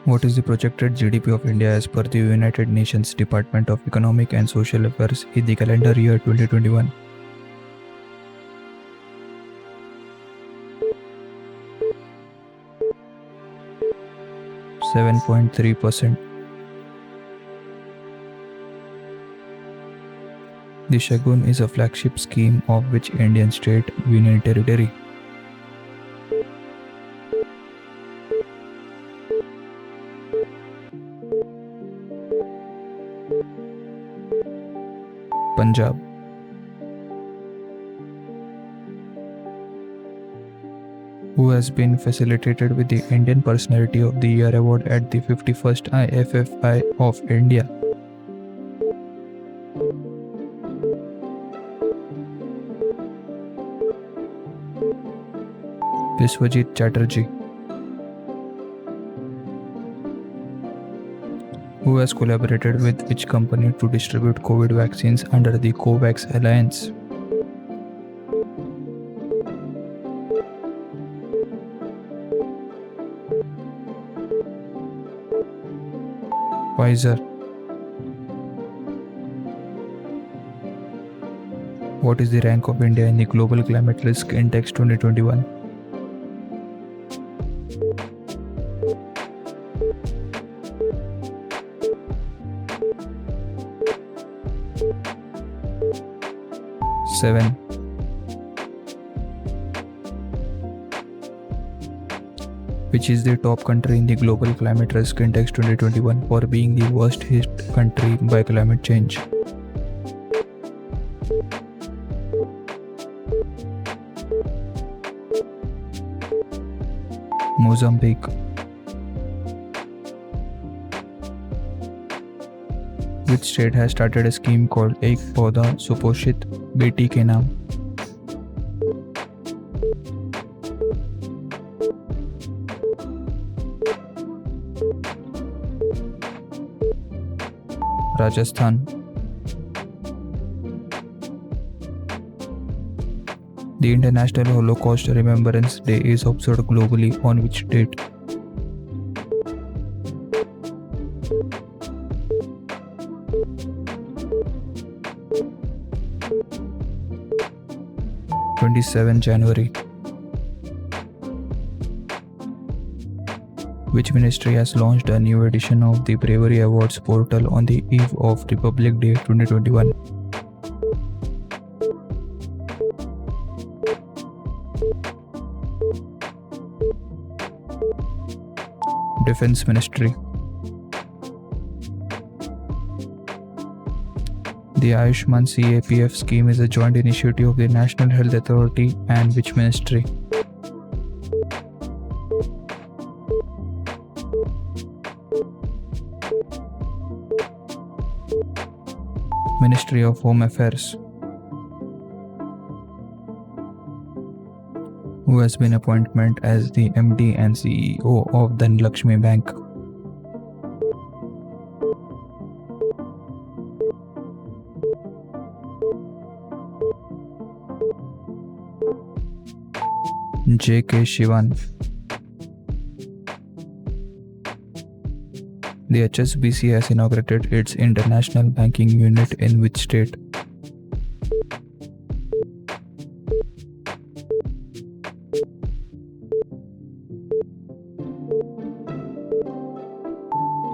What is the projected GDP of India as per the United Nations Department of Economic and Social Affairs in the calendar year 2021? %7.3%. The Shagun is a flagship scheme of which Indian state, union territory? Punjab. Who has been facilitated with the Indian Personality of the Year award at the 51st IFFI of India? Biswajit Chatterjee. Who has collaborated with which company to distribute COVID vaccines under the COVAX Alliance? Pfizer. What is the rank of India in the Global Climate Risk Index 2021? Seven. Which is the top country in the Global Climate Risk Index 2021 for being the worst hit country by climate change? Mozambique. Which state has started a scheme called Ek Paudha Suposhit Beti Ke Naam? Rajasthan. The International Holocaust Remembrance Day is observed globally on which date? January 27. Which ministry has launched a new edition of the Bravery Awards portal on the eve of Republic Day 2021? Defense Ministry. The Ayushman CAPF scheme is a joint initiative of the National Health Authority and which ministry? Ministry of Home Affairs. Who has been appointed as the MD and CEO of Dhanlaxmi Bank? J.K. Shivan. The HSBC has inaugurated its international banking unit in which state?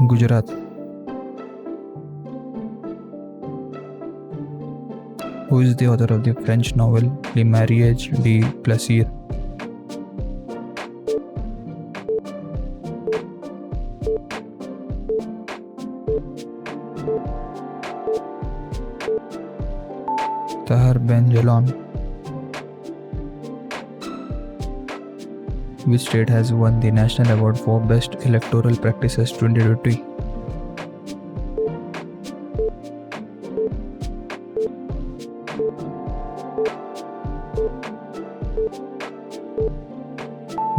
Gujarat. Who is the author of the French novel Le Mariage de Plaisir? Tahar Ben Jelloun. Which state has won the National Award for Best Electoral Practices 2020?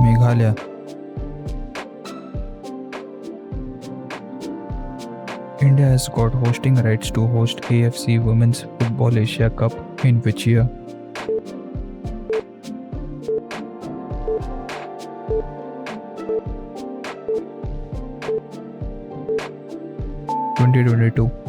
Meghalaya. India has got hosting rights to host AFC Women's Football Asia Cup in which year? 2022.